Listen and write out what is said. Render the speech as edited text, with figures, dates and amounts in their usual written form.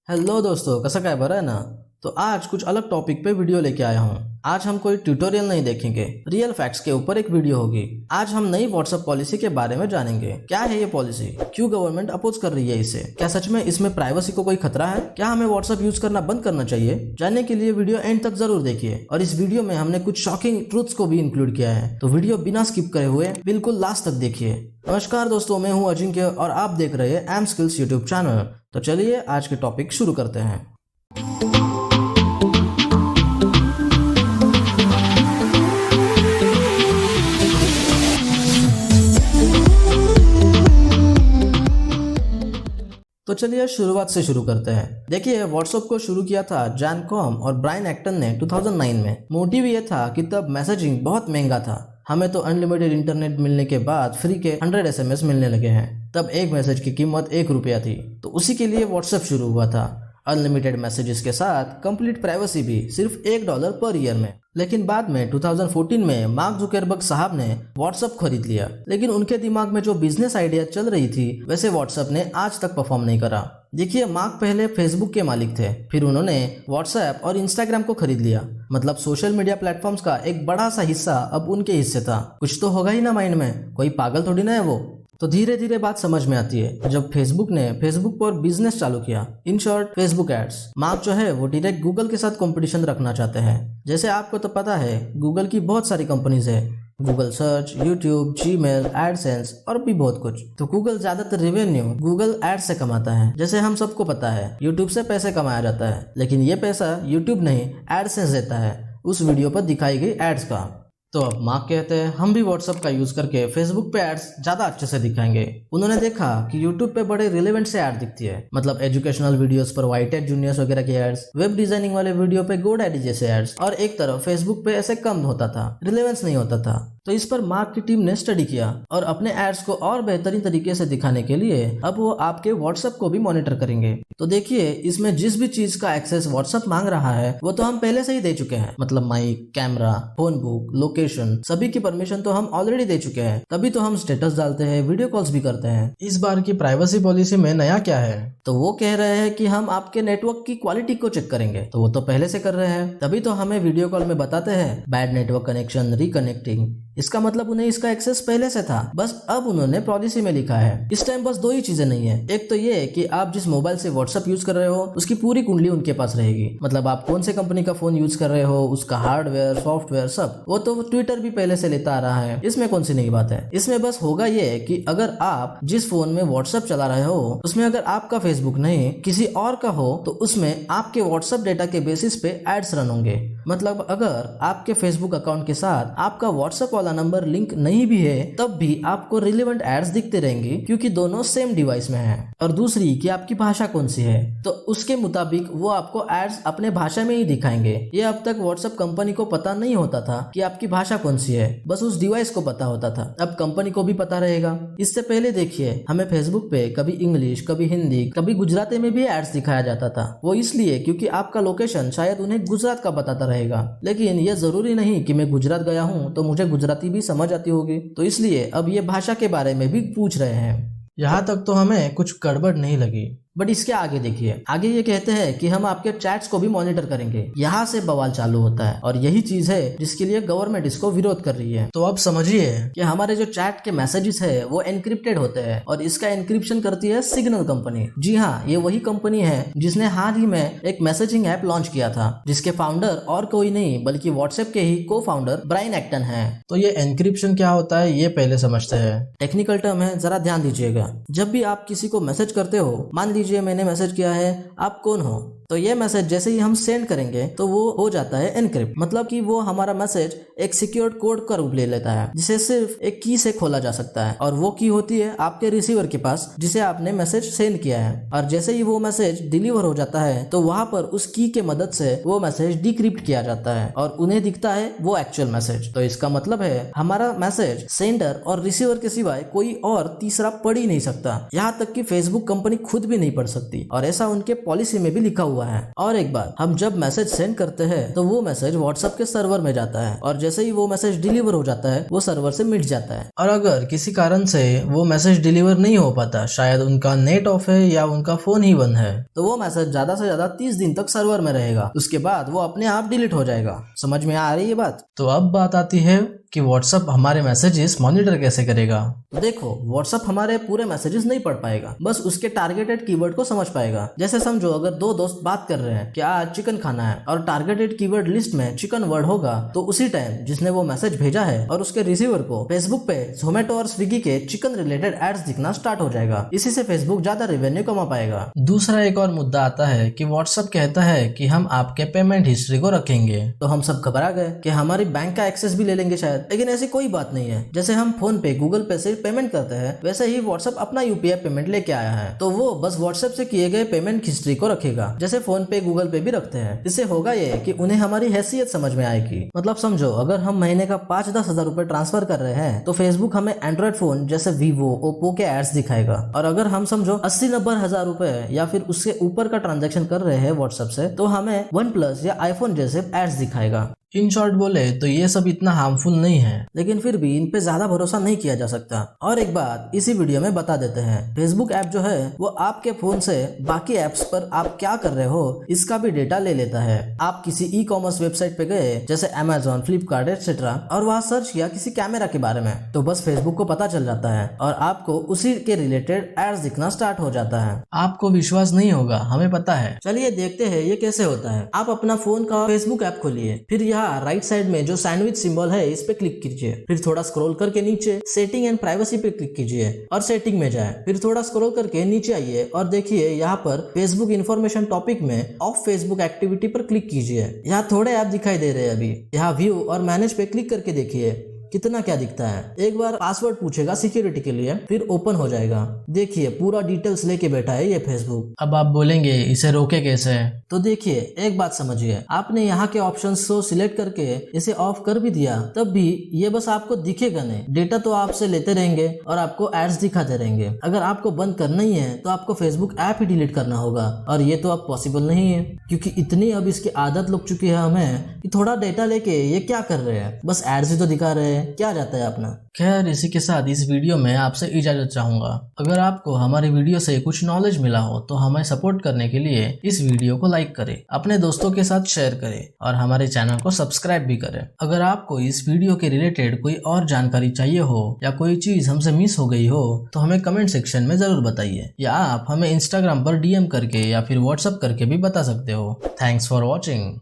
Hello दोस्तों, कैसा क्या बरा है ना। तो आज कुछ अलग टॉपिक पे वीडियो लेके आया हूँ। आज हम कोई ट्यूटोरियल नहीं देखेंगे, रियल फैक्ट्स के ऊपर एक वीडियो होगी। आज हम नई व्हाट्सएप पॉलिसी के बारे में जानेंगे। क्या है ये पॉलिसी, क्यों गवर्नमेंट अपोज कर रही है इसे, क्या सच में इसमें प्राइवेसी को कोई खतरा है, क्या हमें व्हाट्सएप यूज करना बंद करना चाहिए। जानने के लिए वीडियो एंड तक जरूर देखिए। और इस वीडियो में हमने कुछ शॉकिंग ट्रूथ्स को भी इंक्लूड किया है, तो वीडियो बिना स्किप करे हुए बिल्कुल लास्ट तक देखिए। नमस्कार दोस्तों, मैं हूँ अजिंक्य और आप देख रहे हैं एम स्किल्स यूट्यूब चैनल। तो चलिए आज के टॉपिक शुरू करते हैं। तो चलिए शुरुआत से शुरू करते हैं। देखिए, व्हाट्सएप को शुरू किया था जॉन कॉम और ब्रायन एक्टन ने 2009 में। मोटिव ये था कि तब मैसेजिंग बहुत महंगा था। हमें तो अनलिमिटेड इंटरनेट मिलने के बाद फ्री के 100 SMS मिलने लगे हैं। तब एक मैसेज की कीमत 1 रुपया थी, तो उसी के लिए व्हाट्सएप शुरू हुआ था। अनलिमिटेड मैसेजेस के साथ कंप्लीट प्राइवेसी भी सिर्फ $1 पर ईयर में। लेकिन बाद में 2014 में मार्क जुकरबर्ग साहब ने व्हाट्सएप खरीद लिया। लेकिन उनके दिमाग में जो बिजनेस आइडिया चल रही थी, वैसे व्हाट्सएप ने आज तक परफॉर्म नहीं करा। देखिए, मार्क पहले फेसबुक के मालिक थे, फिर उन्होंने व्हाट्सएप और इंस्टाग्राम को खरीद लिया। मतलब सोशल मीडिया प्लेटफॉर्म्स का एक बड़ा सा हिस्सा अब उनके हिस्से था। कुछ तो होगा ही ना माइंड में, कोई पागल थोड़ी ना है वो। तो धीरे धीरे बात समझ में आती है जब फेसबुक ने फेसबुक पर बिजनेस चालू किया, in short Facebook ads. Mark जो है वो डायरेक्ट गूगल के साथ कंपटीशन रखना चाहते हैं। जैसे आपको तो पता है, गूगल की बहुत सारी कंपनीज है, Google search, YouTube, Gmail, AdSense और भी बहुत कुछ। तो गूगल ज्यादातर रेवेन्यू गूगल एड से कमाता है। जैसे हम सबको पता है, यूट्यूब से पैसे कमाया जाता है, लेकिन ये पैसा यूट्यूब नहीं एडसेंस देता है उस वीडियो पर दिखाई गई एड्स का। तो अब मार्क कहते हैं हम भी व्हाट्सएप का यूज करके फेसबुक पे एड्स ज्यादा अच्छे से दिखाएंगे। उन्होंने देखा कि यूट्यूब पे बड़े रिलेवेंट से ऐड दिखती है, मतलब एजुकेशनल वीडियोस पर वाईटेक जूनियर्स वगैरह की एड्स, वेब डिजाइनिंग वाले वीडियो पे गोडैडी जैसे एड्स, और एक तरफ फेसबुक पे ऐसे कम होता था, रिलेवेंस नहीं होता था। तो इस पर मार्क की टीम ने स्टडी किया और अपने एड्स को और बेहतरीन तरीके से दिखाने के लिए अब वो आपके व्हाट्सएप को भी मॉनिटर करेंगे। तो देखिए, इसमें जिस भी चीज का एक्सेस व्हाट्सएप मांग रहा है वो तो हम पहले से ही दे चुके हैं। मतलब mic, camera, phone book, location, सभी की परमिशन तो हम ऑलरेडी दे चुके हैं। तभी तो हम स्टेटस डालते हैं, वीडियो कॉल्स भी करते हैं। इस बार की प्राइवेसी पॉलिसी में नया क्या है, तो वो कह रहे हैं कि हम आपके नेटवर्क की क्वालिटी को चेक करेंगे। तो वो तो पहले से कर रहे हैं, तभी तो हमें वीडियो कॉल में बताते हैं बैड नेटवर्क कनेक्शन, रिकनेक्टिंग। इसका मतलब उन्हें इसका एक्सेस पहले से था, बस अब उन्होंने पॉलिसी में लिखा है। इस टाइम बस 2 ही चीजें नहीं है। एक तो ये कि आप जिस मोबाइल से व्हाट्सएप यूज कर रहे हो उसकी पूरी कुंडली उनके पास रहेगी। मतलब आप कौन से कंपनी का फोन यूज कर रहे हो, उसका हार्डवेयर, सॉफ्टवेयर, सब। वो तो ट्विटर भी पहले से लेता आ रहा है, इसमें कौन सी नई बात है। इसमें बस होगा ये कि अगर आप जिस फोन में व्हाट्सएप चला रहे हो उसमें अगर आपका फेसबुक नहीं किसी और का हो, तो उसमें आपके व्हाट्सएप डेटा के बेसिस पे एड्स रन होंगे। मतलब अगर आपके फेसबुक अकाउंट के साथ आपका व्हाट्सएप वाला नंबर लिंक नहीं भी है, तब भी आपको रिलेवेंट एड्स दिखते रहेंगे, क्योंकि दोनों सेम डिवाइस में हैं। और दूसरी कि आपकी भाषा कौन सी है, तो उसके मुताबिक वो आपको एड्स अपने भाषा में ही दिखाएंगे। ये अब तक व्हाट्सएप कंपनी को पता नहीं होता था कि आपकी भाषा कौन सी है, बस उस डिवाइस को पता होता था। अब कंपनी को भी पता रहेगा। इससे पहले देखिए, हमें फेसबुक पे कभी इंग्लिश, कभी हिंदी, कभी गुजराती में भी एड्स दिखाया जाता था। वो इसलिए क्योंकि आपका लोकेशन शायद उन्हें गुजरात का बताता रहेगा, लेकिन ये जरूरी नहीं कि मैं गुजरात गया हूँ तो मुझे गुजराती भी समझ आती होगी। तो इसलिए अब ये भाषा के बारे में भी पूछ रहे हैं। यहाँ तक तो हमें कुछ गड़बड़ नहीं लगी, बट इसके आगे देखिए। आगे ये कहते हैं कि हम आपके चैट्स को भी मॉनिटर करेंगे। यहाँ से बवाल चालू होता है, और यही चीज है जिसके लिए गवर्नमेंट इसको विरोध कर रही है। तो अब समझिए कि हमारे जो चैट के मैसेजेस है वो एनक्रिप्टेड होते हैं, और इसका एनक्रिप्शन करती है सिग्नल कंपनी। जी हाँ, ये वही कंपनी है जिसने हाल ही में एक मैसेजिंग ऐप लॉन्च किया था, जिसके फाउंडर और कोई नहीं बल्कि व्हाट्सएप के ही को फाउंडर ब्रायन एक्टन है। तो ये एनक्रिप्शन क्या होता है ये पहले समझते हैं। टेक्निकल टर्म है, जरा ध्यान दीजिएगा। जब भी आप किसी को मैसेज करते हो, मान लीजिए मैंने मैसेज किया है आप कौन हो, तो ये मैसेज जैसे ही हम सेंड करेंगे तो वो हो जाता है एनक्रिप्ट। मतलब कि वो हमारा मैसेज एक सिक्योर्ड कोड का रूप ले लेता है, जिसे सिर्फ एक की से खोला जा सकता है, और वो की होती है आपके रिसीवर के पास जिसे आपने मैसेज सेंड किया है। और जैसे ही वो मैसेज डिलीवर हो जाता है तो वहां पर उस की के मदद से वो मैसेज डिक्रिप्ट किया जाता है और उन्हें दिखता है वो एक्चुअल मैसेज। तो इसका मतलब है हमारा मैसेज सेंडर और रिसीवर के सिवाय कोई और तीसरा पढ़ ही नहीं सकता। यहाँ तक कि फेसबुक कंपनी खुद भी नहीं पढ़ सकती और ऐसा उनके पॉलिसी में भी लिखा हुआ है। और एक बात, हम जब मैसेज सेंड करते हैं तो वो मैसेज व्हाट्सएप के सर्वर में जाता है और जैसे ही वो मैसेज डिलीवर हो जाता है वो सर्वर से मिट जाता है। और अगर किसी कारण से वो मैसेज डिलीवर नहीं हो पाता, शायद उनका नेट ऑफ है या उनका फोन ही बंद है, तो वो मैसेज ज्यादा से ज्यादा 30 दिन तक सर्वर में रहेगा। उसके बाद वो अपने आप डिलीट हो जाएगा। समझ में आ रही है बात? तो अब बात आती है कि व्हाट्सएप हमारे मैसेजेस मॉनिटर कैसे करेगा। तो देखो, व्हाट्सएप हमारे पूरे मैसेजेस नहीं पढ़ पाएगा, बस उसके टारगेटेड कीवर्ड को समझ पाएगा। जैसे समझो, अगर दो दोस्त बात कर रहे हैं कि आज चिकन खाना है और टारगेटेड कीवर्ड लिस्ट में चिकन वर्ड होगा, तो उसी टाइम जिसने वो मैसेज भेजा है और उसके रिसीवर को फेसबुक पे जोमेटो और स्विगी के चिकन रिलेटेड एड्स दिखना स्टार्ट हो जाएगा। इसी से फेसबुक ज्यादा रेवेन्यू कमा पाएगा। दूसरा एक और मुद्दा आता है कि व्हाट्सएप कहता है कि हम आपके पेमेंट हिस्ट्री को रखेंगे, तो हम सब घबरा गए कि हमारी बैंक का एक्सेस भी ले लेंगे शायद। लेकिन ऐसी कोई बात नहीं है। जैसे हम फोन पे, गूगल पे से पेमेंट करते हैं, वैसे ही व्हाट्सएप अपना यूपीआई पेमेंट लेके आया है, तो वो बस व्हाट्सएप से किए गए पेमेंट हिस्ट्री को रखेगा, जैसे फोन पे, गूगल पे भी रखते हैं। इससे होगा ये कि उन्हें हमारी हैसियत समझ में आएगी। मतलब समझो, अगर हम महीने का 5-10 हजार रुपए ट्रांसफर कर रहे हैं तो फेसबुक हमें एंड्रॉइड फोन जैसे वीवो, ओप्पो के एड्स दिखाएगा। और अगर हम समझो 80-90 हजार रुपए या फिर उससे ऊपर का ट्रांजेक्शन कर रहे हैं व्हाट्सएप से, तो हमें OnePlus या आईफोन जैसे एड्स दिखाएगा। इन शॉर्ट बोले तो ये सब इतना हार्मफुल नहीं है, लेकिन फिर भी इन पे ज्यादा भरोसा नहीं किया जा सकता। और एक बात इसी वीडियो में बता देते हैं, फेसबुक ऐप जो है वो आपके फोन से बाकी ऐप्स पर आप क्या कर रहे हो इसका भी डेटा ले लेता है। आप किसी ई कॉमर्स वेबसाइट पे गए जैसे Amazon, फ्लिपकार्ट एक्सेट्रा, और वहाँ सर्च किया किसी कैमरा के बारे में, तो बस फेसबुक को पता चल जाता है और आपको उसी के रिलेटेड एड्स दिखना स्टार्ट हो जाता है। आपको विश्वास नहीं होगा, हमें पता है। चलिए देखते हैं ये कैसे होता है। आप अपना फोन का फेसबुक ऐप खोलिए, फिर यहाँ राइट साइड में जो सैंडविच सिंबल है इस पे क्लिक कीजिए, फिर थोड़ा स्क्रॉल करके नीचे सेटिंग एंड प्राइवेसी पे क्लिक कीजिए और सेटिंग में जाए, फिर थोड़ा स्क्रॉल करके नीचे आइए और देखिए यहाँ पर फेसबुक इन्फॉर्मेशन टॉपिक में ऑफ फेसबुक एक्टिविटी पर क्लिक कीजिए। यहाँ थोड़े ऐप दिखाई दे रहे हैं अभी। यहाँ व्यू और मैनेज पे क्लिक करके देखिए कितना क्या दिखता है। एक बार पासवर्ड पूछेगा सिक्योरिटी के लिए, फिर ओपन हो जाएगा। देखिए पूरा डिटेल्स लेके बैठा है ये फेसबुक। अब आप बोलेंगे इसे रोके कैसे? तो देखिए, एक बात समझिए, आपने यहाँ के ऑप्शंस को सिलेक्ट करके इसे ऑफ कर भी दिया, तब भी ये बस आपको दिखेगा नहीं। डेटा तो आपसे लेते रहेंगे और आपको एड्स दिखाते रहेंगे। अगर आपको बंद करना ही है तो आपको फेसबुक ऐप ही डिलीट करना होगा, और ये तो अब पॉसिबल नहीं है, क्योंकि इतनी अब इसकी आदत लग चुकी है हमें कि थोड़ा डेटा लेके ये क्या कर रहे हैं, बस एड्स ही तो दिखा रहे हैं, क्या जाता है अपना। खैर, इसी के साथ इस वीडियो में आपसे इजाजत चाहूंगा। अगर आपको हमारी वीडियो से कुछ नॉलेज मिला हो तो हमें सपोर्ट करने के लिए इस वीडियो को लाइक करें, अपने दोस्तों के साथ शेयर करें और हमारे चैनल को सब्सक्राइब भी करें। अगर आपको इस वीडियो के रिलेटेड कोई और जानकारी चाहिए हो या कोई चीज हमसे मिस हो गई हो तो हमें कमेंट सेक्शन में जरूर बताइए, या आप हमें इंस्टाग्राम पर DM करके या फिर व्हाट्सएप करके भी बता सकते हो। Thanks for watching.